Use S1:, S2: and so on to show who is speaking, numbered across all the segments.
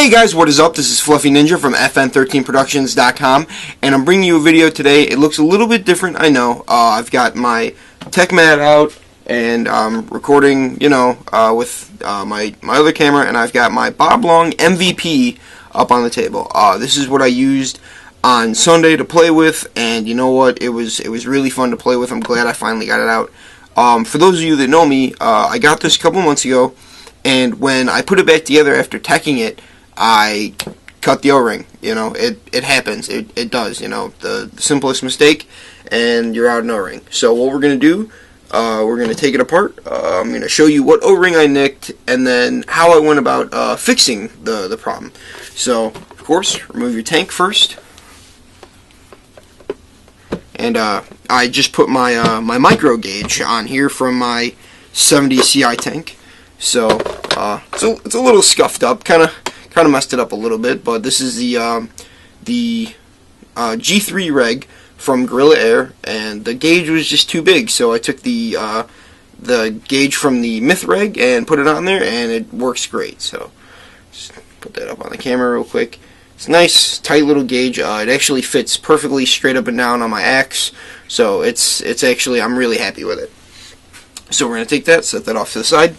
S1: Hey guys, what is up? This is Fluffy Ninja from FN13productions.com, and I'm bringing you a video today. It looks a little bit different, I know. I've got my tech mat out, and I'm recording, with my other camera, and I've got my Bob Long MVP up on the table. This is what I used on Sunday to play with, and you know what? It was really fun to play with. I'm glad I finally got it out. For those of you that know me, I got this a couple months ago, and when I put it back together after teching it, I cut the O-ring. It happens. It does. The simplest mistake, and you're out an O-ring. So what we're going to do, we're going to take it apart. I'm going to show you what O-ring I nicked, and then how I went about fixing the problem. So, of course, remove your tank first. And I just put my my micro gauge on here from my 70 CI tank. So it's a little scuffed up, kind of messed it up a little bit. But this is the G3 reg from Gorilla Air, and the gauge was just too big. So I took the gauge from the Myth reg and put it on there, and it works great. So just put that up on the camera real quick. It's a nice, tight little gauge. It actually fits perfectly straight up and down on my axe, so it's actually, I'm really happy with it. So we're going to take that, set that off to the side,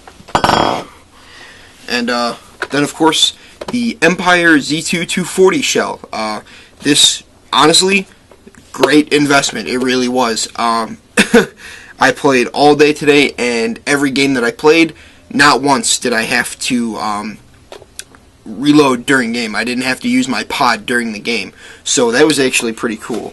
S1: and then of course the Empire Z2 240 shell. This, honestly, great investment. It really was. I played all day today, and every game that I played, not once did I have to reload during game. I didn't have to use my pod during the game, so that was actually pretty cool.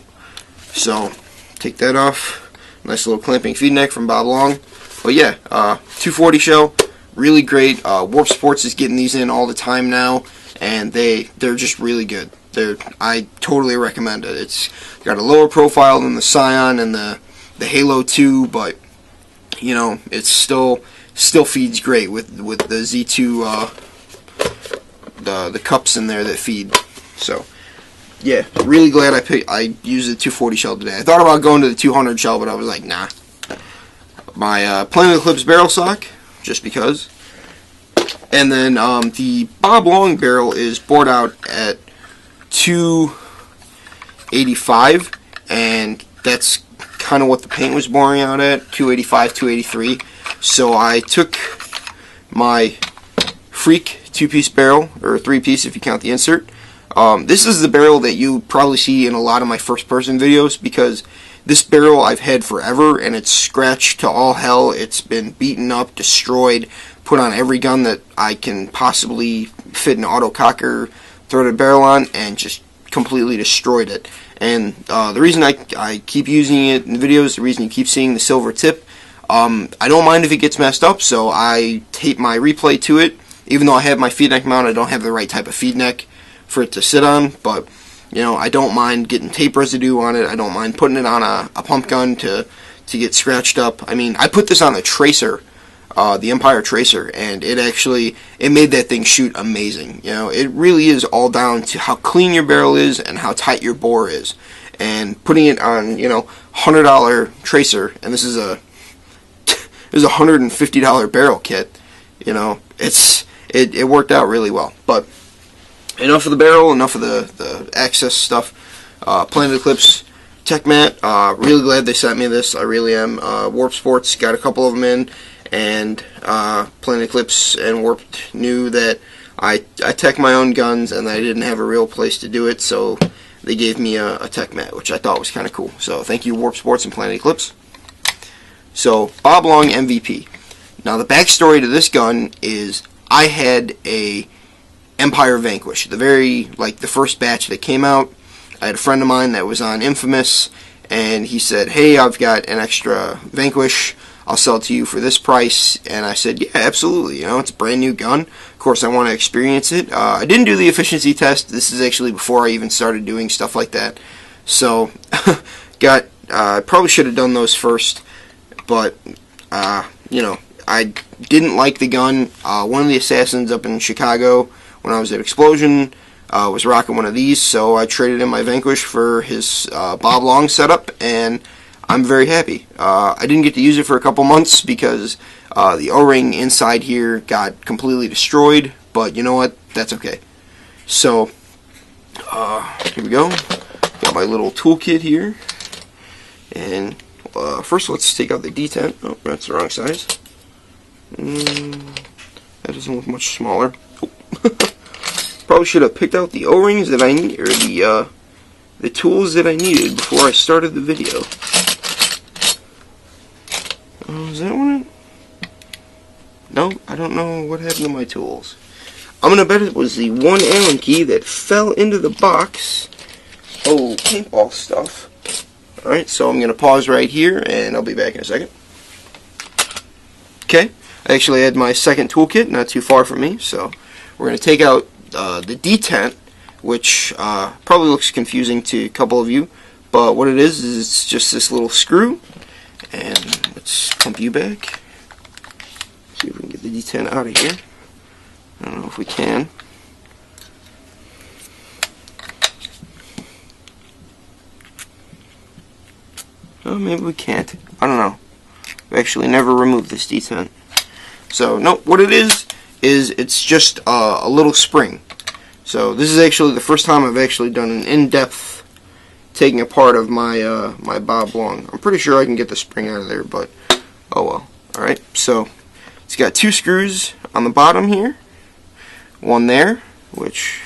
S1: So take that off. Nice little clamping feed neck from Bob Long. But yeah, 240 shell, really great. Warp Sports is getting these in all the time now, and they're just really good. I totally recommend it. It's got a lower profile than the Scion and the Halo 2, but it's still feeds great with the Z2 the cups in there that feed. So yeah, really glad I used the 240 shell today. I thought about going to the 200 shell, but I was like, nah. My Planet Eclipse barrel sock, just because. And then the Bob Long barrel is bored out at 285, and that's kind of what the paint was boring out at, 285, 283. So I took my Freak 2-piece barrel, or 3-piece if you count the insert. This is the barrel that you probably see in a lot of my first-person videos, because this barrel I've had forever, and it's scratched to all hell. It's been beaten up, destroyed, put on every gun that I can possibly fit an auto-cocker throated barrel on, and just completely destroyed it. And the reason I keep using it in videos, the reason you keep seeing the silver tip, I don't mind if it gets messed up, so I tape my replay to it. Even though I have my feed neck mount, I don't have the right type of feed neck for it to sit on, but I don't mind getting tape residue on it. I don't mind putting it on a pump gun to get scratched up. I mean, I put this on the Tracer, the Empire Tracer, and it made that thing shoot amazing. It really is all down to how clean your barrel is and how tight your bore is. And putting it on, $100 Tracer, and this is a $150 barrel kit. It worked out really well. But enough of the barrel, enough of the access stuff. Planet Eclipse tech mat. Really glad they sent me this. I really am. Warp Sports got a couple of them in, and Planet Eclipse and Warp knew that I tech my own guns, and I didn't have a real place to do it, so they gave me a tech mat, which I thought was kind of cool. So thank you, Warp Sports and Planet Eclipse. So Bob Long MVP. Now the backstory to this gun is I had a Empire Vanquish, the first batch that came out. I had a friend of mine that was on Infamous, and he said, hey, I've got an extra Vanquish, I'll sell it to you for this price. And I said, yeah, absolutely, it's a brand new gun, of course I want to experience it. I didn't do the efficiency test. This is actually before I even started doing stuff like that, so probably should have done those first, but I didn't like the gun. One of the assassins up in Chicago when I was at Explosion was rocking one of these, so I traded in my Vanquish for his Bob Long setup, and I'm very happy. I didn't get to use it for a couple months because the O-ring inside here got completely destroyed, but you know what? That's okay. So here we go. Got my little toolkit here, and first let's take out the detent. Oh, that's the wrong size. That doesn't look much smaller. Oh. Probably should have picked out the O-rings that I need, or the tools that I needed before I started the video. Is that one? No, I don't know what happened to my tools. I'm gonna bet it was the one Allen key that fell into the box. Oh, paintball stuff. Alright, so I'm gonna pause right here and I'll be back in a second. Okay, I actually had my second toolkit not too far from me, so we're gonna take out the detent, which probably looks confusing to a couple of you, but what it is it's just this little screw, and let's pump you back. See if we can get the detent out of here. I don't know if we can. Oh, maybe we can't. I don't know. We actually never removed this detent. So, no, what it is it's just a little spring. So, this is actually the first time I've actually done an in-depth taking apart of my my Bob Long. I'm pretty sure I can get the spring out of there, but oh well. Alright, so it's got two screws on the bottom here. One there, which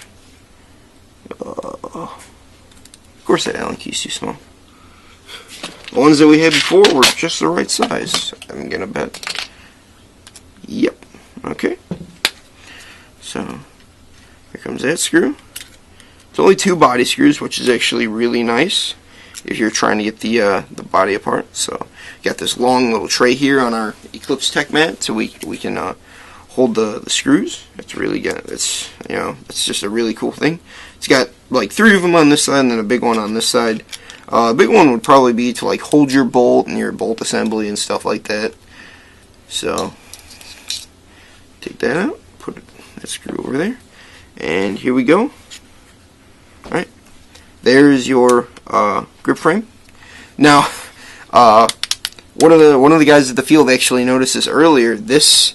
S1: of course that Allen key's too small. The ones that we had before were just the right size, I'm gonna bet. Yep. Okay. So here comes that screw. It's only two body screws, which is actually really nice if you're trying to get the body apart. So got this long little tray here on our Eclipse Tech mat, so we can hold the screws. It's really good. It's it's just a really cool thing. It's got like 3 of them on this side and then a big one on this side. A big one would probably be to like hold your bolt and your bolt assembly and stuff like that. So take that out, put that screw over there, and here we go. Alright, there's your grip frame. Now, one of the guys at the field actually noticed this earlier. This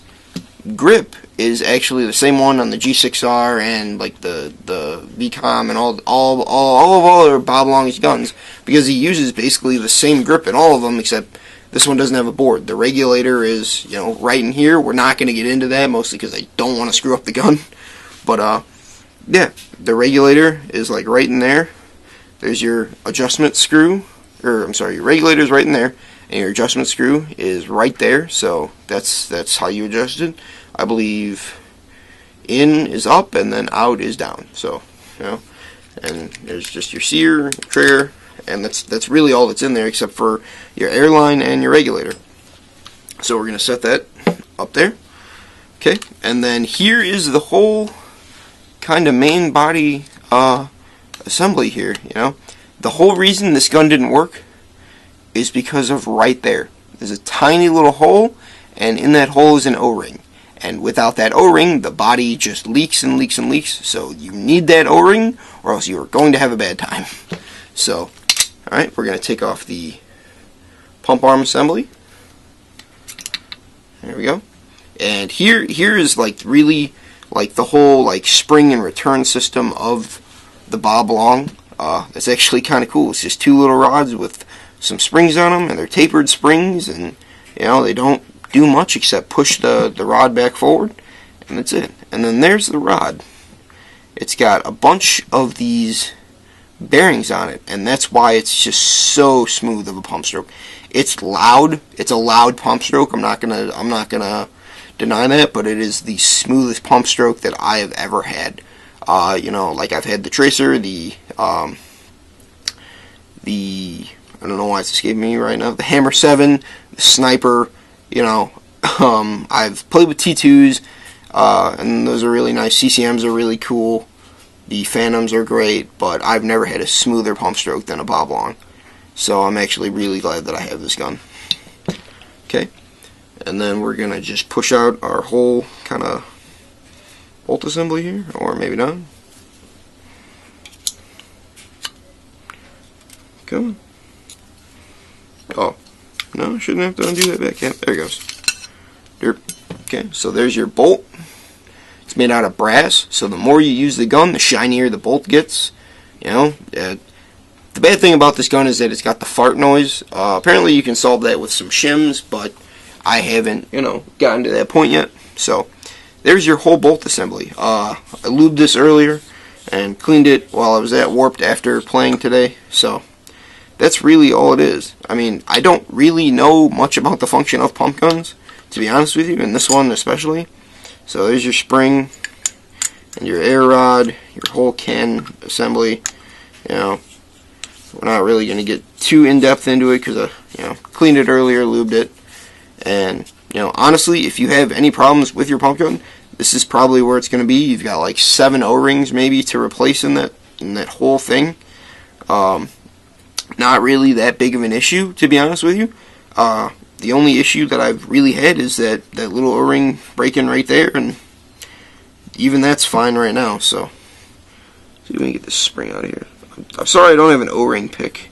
S1: grip is actually the same one on the G6R and like the VCOM and all other Bob Long's guns, because he uses basically the same grip in all of them, except this one doesn't have a board. The regulator is right in here. We're not going to get into that, mostly because I don't want to screw up the gun. But yeah, the regulator is like right in there. There's your adjustment screw, or I'm sorry, your regulator is right in there, and your adjustment screw is right there. So that's how you adjust it. I believe in is up and then out is down. So and there's just your sear, trigger, and that's really all that's in there except for your airline and your regulator. So we're gonna set that up there. Okay, and then here is the whole kind of main body assembly here. The whole reason this gun didn't work is because of right there. There's a tiny little hole, and in that hole is an O-ring. And without that O-ring, the body just leaks and leaks and leaks. So you need that O-ring, or else you are going to have a bad time. So, alright, we're going to take off the pump arm assembly. There we go. And here is like really like the whole like spring and return system of the Bob Long. It's actually kind of cool. It's just 2 little rods with some springs on them, and they're tapered springs, and they don't do much except push the rod back forward, and that's it. And then there's the rod. It's got a bunch of these bearings on it, and that's why it's just so smooth of a pump stroke. It's loud. It's a loud pump stroke. I'm not gonna deny that, but it is the smoothest pump stroke that I have ever had. Like I've had the Tracer, the I don't know why it's escaping me right now, the Hammer 7, the Sniper. I've played with T2s, and those are really nice. CCMs are really cool. The Phantoms are great, but I've never had a smoother pump stroke than a Bob Long. So I'm actually really glad that I have this gun. Okay, and then we're gonna just push out our whole kind of bolt assembly here, or maybe not. Come on. Oh. No, shouldn't have to undo that back. Yeah, there it goes. Derp. Okay, so there's your bolt. It's made out of brass, so the more you use the gun, the shinier the bolt gets. You know, the bad thing about this gun is that it's got the fart noise. Apparently you can solve that with some shims, but I haven't, you know, gotten to that point yet. So there's your whole bolt assembly. I lubed this earlier and cleaned it while I was at Warped after playing today. So that's really all it is. I mean, I don't really know much about the function of pump guns, to be honest with you, and this one especially. So there's your spring and your air rod, your whole can assembly. You know, we're not really going to get too in-depth into it because I, you know, cleaned it earlier, lubed it. And, you know, honestly, if you have any problems with your pump gun, this is probably where it's going to be. You've got like 7 O-rings maybe to replace in that whole thing. Not really that big of an issue, to be honest with you. The only issue that I've really had is that little O-ring breaking right there, and even that's fine right now. So, see if we can get this spring out of here. I'm sorry I don't have an O-ring pick.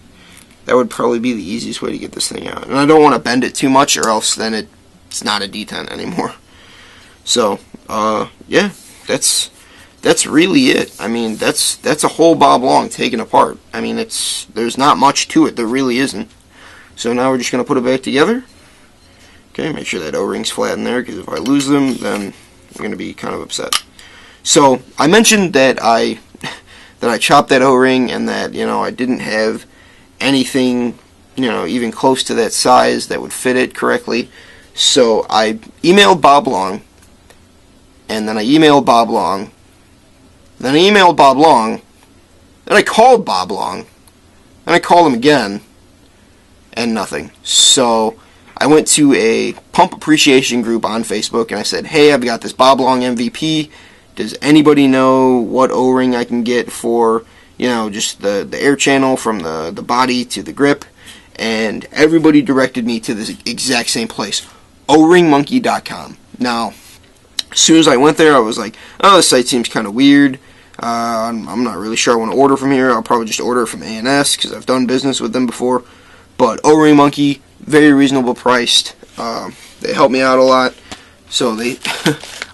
S1: That would probably be the easiest way to get this thing out. And I don't want to bend it too much, or else then it's not a D10 anymore. So, yeah, that's really it. I mean, that's a whole bob long taken apart. I mean, there's not much to it. There really isn't. So now we're just going to put it back together. Okay, make sure that O-ring's flat in there, because if I lose them, then I'm going to be kind of upset. So, I mentioned that I chopped that O-ring, and that, you know, I didn't have anything, you know, even close to that size that would fit it correctly. So I emailed Bob Long, and then I emailed Bob Long, then I emailed Bob Long, then I called Bob Long, then I called him again, and nothing. So I went to a pump appreciation group on Facebook, and I said, hey, I've got this Bob Long MVP. Does anybody know what O-ring I can get for, you know, just the air channel from the body to the grip? And everybody directed me to this exact same place, oringmonkey.com. Now, as soon as I went there, I was like, oh, this site seems kind of weird. I'm not really sure I want to order from here. I'll probably just order from A&S because I've done business with them before. But O-Ring Monkey, very reasonable priced. They helped me out a lot. So they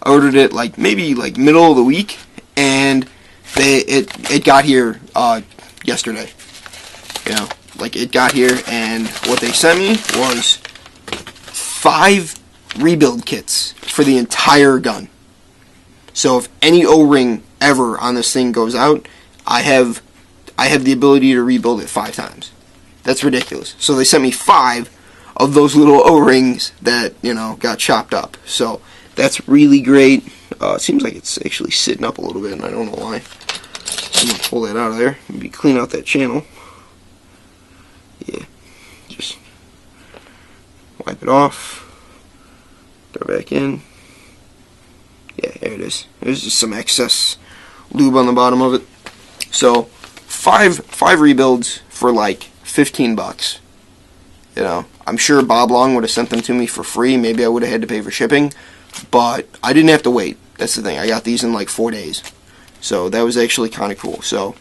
S1: I ordered it like maybe like middle of the week, and it got here yesterday. You know, like it got here, and what they sent me was 5 rebuild kits for the entire gun. So if any O-ring ever on this thing goes out, I have the ability to rebuild it 5 times. That's ridiculous. So they sent me 5 of those little O-rings that, you know, got chopped up. So that's really great. It seems like it's actually sitting up a little bit, and I don't know why. So I'm going to pull that out of there. Maybe clean out that channel. Yeah. Just wipe it off. Throw it back in. Yeah, there it is. There's just some excess lube on the bottom of it. So, 5 rebuilds for like $15. You know, I'm sure Bob Long would have sent them to me for free. Maybe I would have had to pay for shipping, but I didn't have to wait. That's the thing. I got these in like 4 days. So that was actually kind of cool. So,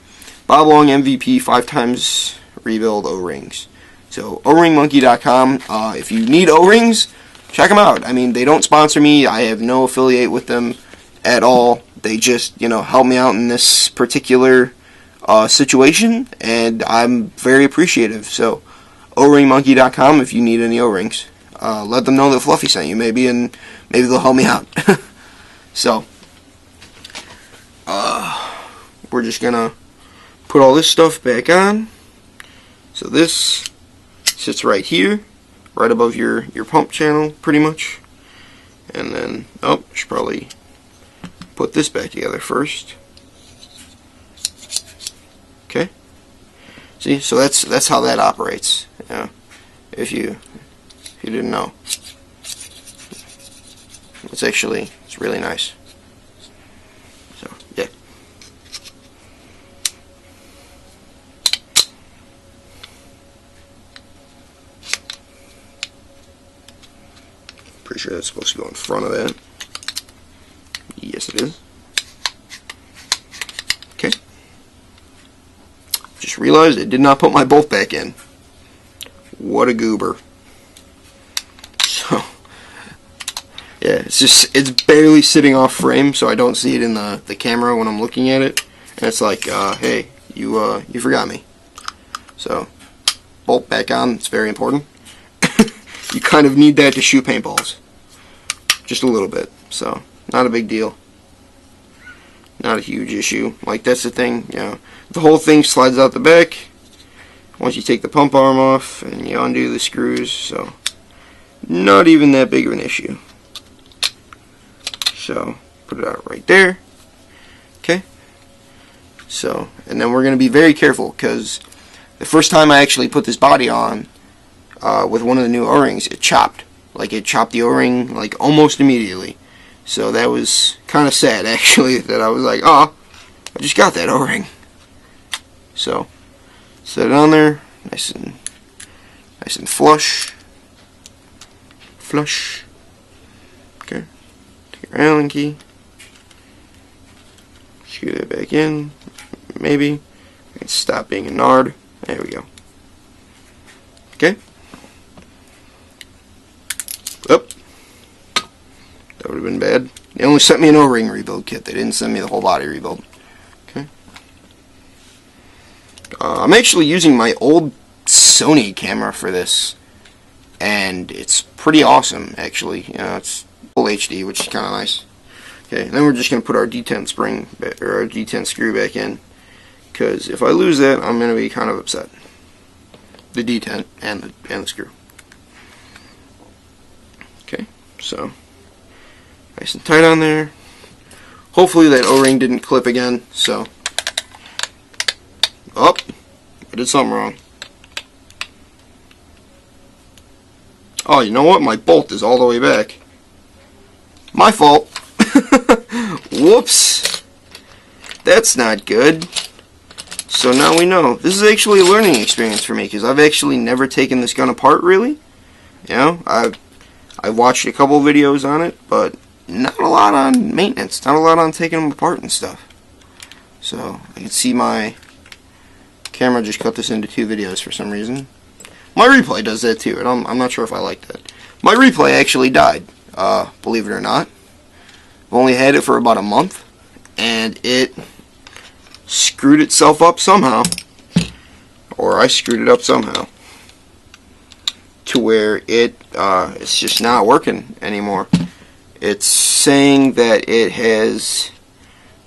S1: Bob Long MVP, 5 times rebuild O-rings. So, oringmonkey.com. If you need O-rings, check them out. I mean, they don't sponsor me. I have no affiliate with them at all. They just, you know, help me out in this particular situation, and I'm very appreciative. So, oringmonkey.com if you need any O-rings. Let them know that Fluffy sent you, maybe, and maybe they'll help me out. So, we're just gonna put all this stuff back on. So this sits right here, right above your pump channel, pretty much. And then, I should probably put this back together first. Okay. See, so that's how that operates. Yeah. If you didn't know, it's really nice. So yeah. Pretty sure that's supposed to go in front of that. Yes, it is. Okay. Just realized I did not put my bolt back in. What a goober. So, yeah, it's barely sitting off frame, so I don't see it in the camera when I'm looking at it. And it's like, hey, you forgot me. So, bolt back on, it's very important. You kind of need that to shoot paintballs. Just a little bit, so not a big deal. Not a huge issue. Like, that's the thing, you know, the whole thing slides out the back once you take the pump arm off and you undo the screws, so not even that big of an issue. So, put it out right there. Okay. So, and then we're going to be very careful, because the first time I actually put this body on with one of the new O-rings, it chopped. Like, it chopped the O-ring like almost immediately. So that was kind of sad, actually, that I was like, oh, I just got that O-ring. So, set it on there, nice and flush. Flush. Okay. Take your Allen key. Screw that back in. Maybe. Stop being a nard. There we go. Okay. Oop. That would have been bad. They only sent me an O-ring rebuild kit. They didn't send me the whole body rebuild. Okay. I'm actually using my old Sony camera for this, and it's pretty awesome, actually. You know, it's full HD, which is kind of nice. Okay, then we're just going to put our D10 spring, or our D10 screw back in, because if I lose that, I'm going to be kind of upset. The D10 and the screw. Okay, so nice and tight on there. Hopefully that O-ring didn't clip again, so. Oh, I did something wrong. Oh, you know what? My bolt is all the way back. My fault. Whoops. That's not good. So now we know. This is actually a learning experience for me, because I've actually never taken this gun apart, really. You know, I watched a couple videos on it, but not a lot on maintenance. Not a lot on taking them apart and stuff. So, I can see my camera just cut this into 2 videos for some reason. My replay does that too, and I'm not sure if I like that. My replay actually died, believe it or not. I've only had it for about a month, and it screwed itself up somehow. Or I screwed it up somehow. To where it's just not working anymore. It's saying that it has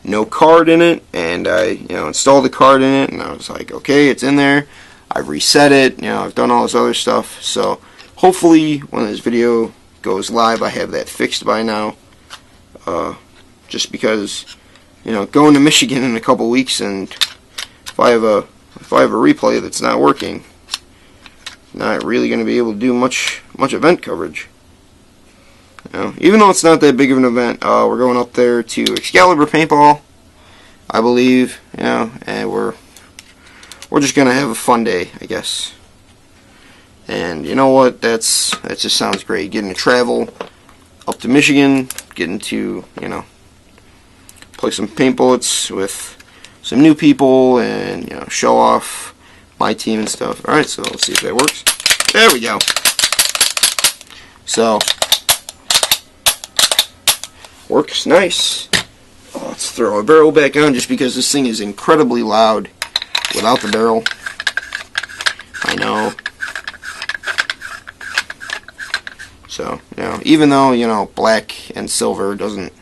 S1: no card in it, and I installed the card in it, and I was like, okay, it's in there. I've reset it, I've done all this other stuff, so hopefully when this video goes live I have that fixed by now, just because, going to Michigan in a couple weeks, and if I have a replay that's not working, not really going to be able to do much event coverage. Even though it's not that big of an event, we're going up there to Excalibur Paintball, I believe, and we're just gonna have a fun day, I guess. And you know what? That just sounds great. Getting to travel up to Michigan, getting to play some paint bullets with some new people, and show off my team and stuff. All right, so let's see if that works. There we go. So works nice. Let's throw a barrel back on, just because this thing is incredibly loud without the barrel. I know. So, even though, black and silver doesn't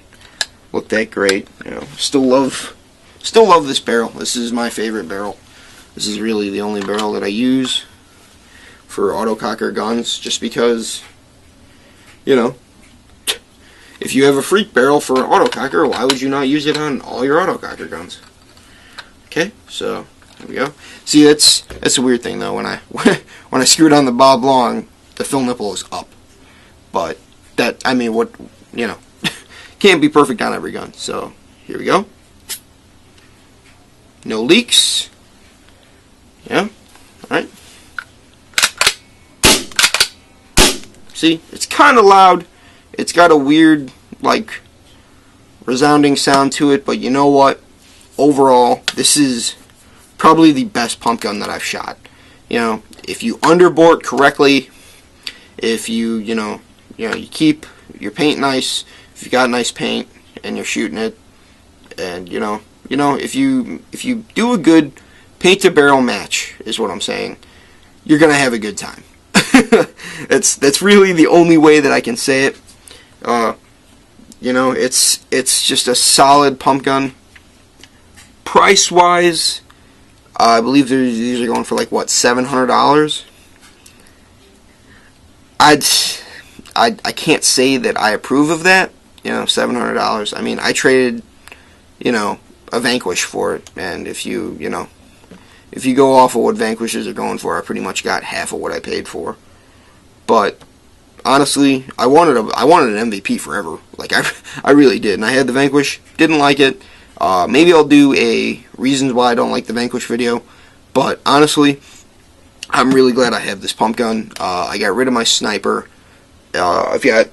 S1: look that great, still love this barrel. This is my favorite barrel. This is really the only barrel that I use for autococker guns, just because, if you have a freak barrel for an autococker, why would you not use it on all your autococker guns? Okay, so there we go. See, that's a weird thing though. When I screwed on the Bob Long, the fill nipple is up. But that, can't be perfect on every gun. So here we go. No leaks. Yeah. All right. See, it's kind of loud. It's got a weird, resounding sound to it, but you know what? Overall, this is probably the best pump gun that I've shot. If you underbore it correctly, if you, you keep your paint nice. If you got nice paint and you're shooting it, and if you do a good paint to barrel match, is what I'm saying, you're gonna have a good time. That's really the only way that I can say it. It's just a solid pump gun. Price wise, I believe these are going for like what, $700. I can't say that I approve of that. $700. I mean, I traded a Vanquish for it, and if you go off of what Vanquishes are going for, I pretty much got half of what I paid for. But honestly, I wanted an MVP forever. Like I really did, and I had the Vanquish. Didn't like it. Maybe I'll do a reasons why I don't like the Vanquish video. But honestly, I'm really glad I have this pump gun. I got rid of my sniper. I've got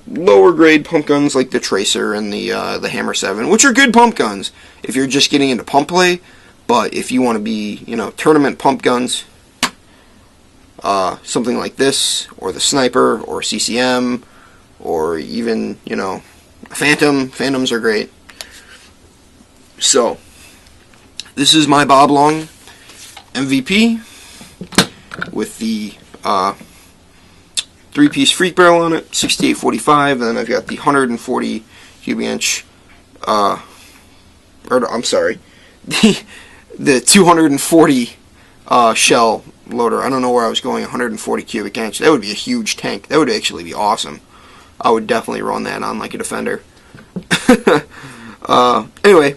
S1: lower grade pump guns like the Tracer and the Hammer 7, which are good pump guns if you're just getting into pump play. But if you want to be tournament pump guns, something like this, or the Sniper, or CCM, or even Phantom. Phantoms are great. So this is my Bob Long MVP with the 3-piece freak barrel on it, 6845. Then I've got the 140 cubic inch, I'm sorry, the 240 shell loader. I don't know where I was going. 140 cubic inch. That would be a huge tank. That would actually be awesome. I would definitely run that on like a Defender. Anyway.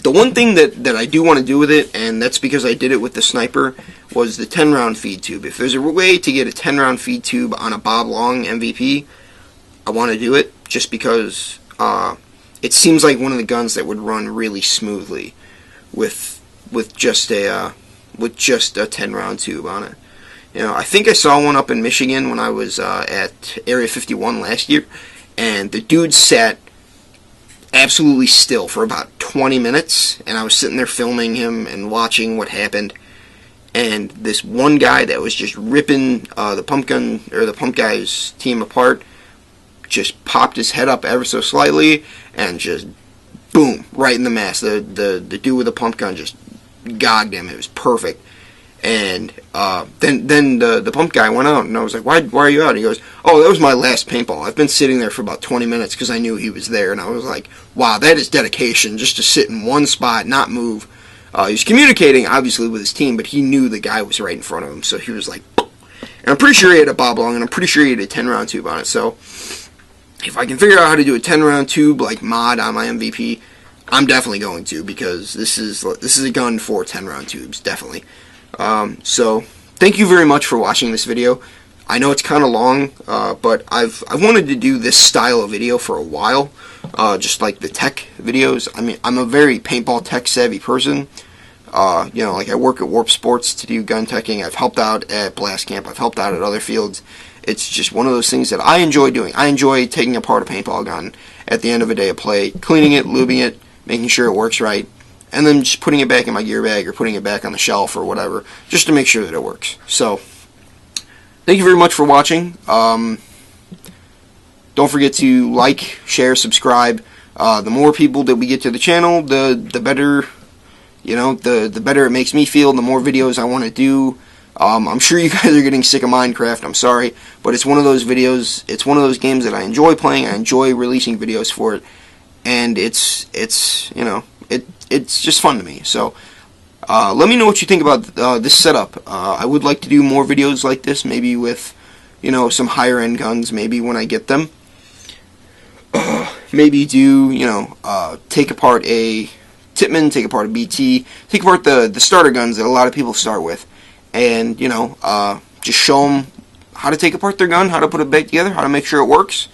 S1: The one thing that I do want to do with it, and that's because I did it with the Sniper, was the 10-round feed tube. If there's a way to get a 10-round feed tube on a Bob Long MVP, I want to do it, just because it seems like one of the guns that would run really smoothly with just a 10-round tube on it. I think I saw one up in Michigan when I was at Area 51 last year, and the dude sat absolutely still for about 20 minutes, and I was sitting there filming him and watching what happened, and this one guy that was just ripping the pump gun, or the pump guy's team apart, just popped his head up ever so slightly, and just boom, right in the mass. The dude with the pump gun just gogged him. It was perfect. And then the pump guy went out, and I was like, why are you out? And he goes, oh, that was my last paintball. I've been sitting there for about 20 minutes because I knew he was there. And I was like, wow, that is dedication, just to sit in one spot, not move. He was communicating, obviously, with his team, but he knew the guy was right in front of him. So he was like, and I'm pretty sure he had a Bob Long, and I'm pretty sure he had a 10-round tube on it. So if I can figure out how to do a 10-round tube, like mod on my MVP, I'm definitely going to, because this is a gun for 10-round tubes, definitely. So thank you very much for watching this video. I know it's kind of long, but I've wanted to do this style of video for a while, just like the tech videos. I mean, I'm a very paintball tech savvy person. Like I work at Warp Sports to do gun teching. I've helped out at Blast Camp. I've helped out at other fields. It's just one of those things that I enjoy doing. I enjoy taking apart a paintball gun at the end of a day of play, cleaning it, lubing it, making sure it works right, and then just putting it back in my gear bag or putting it back on the shelf or whatever, just to make sure that it works. So, thank you very much for watching. Don't forget to like, share, subscribe. The more people that we get to the channel, the better, the better it makes me feel, the more videos I want to do. I'm sure you guys are getting sick of Minecraft, I'm sorry, but it's one of those videos, it's one of those games that I enjoy playing, I enjoy releasing videos for it, and it's just fun to me. So let me know what you think about this setup. I would like to do more videos like this, maybe with some higher end guns, maybe when I get them. Maybe do take apart a Tippmann, take apart a BT, take apart the starter guns that a lot of people start with, and just show them how to take apart their gun, how to put it back together, how to make sure it works,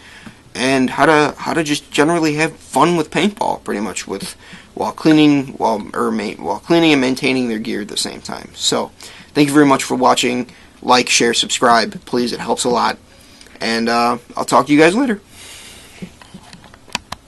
S1: and how to just generally have fun with paintball, pretty much, while cleaning and maintaining their gear at the same time. So, thank you very much for watching. Like, share, subscribe, please. It helps a lot. And I'll talk to you guys later.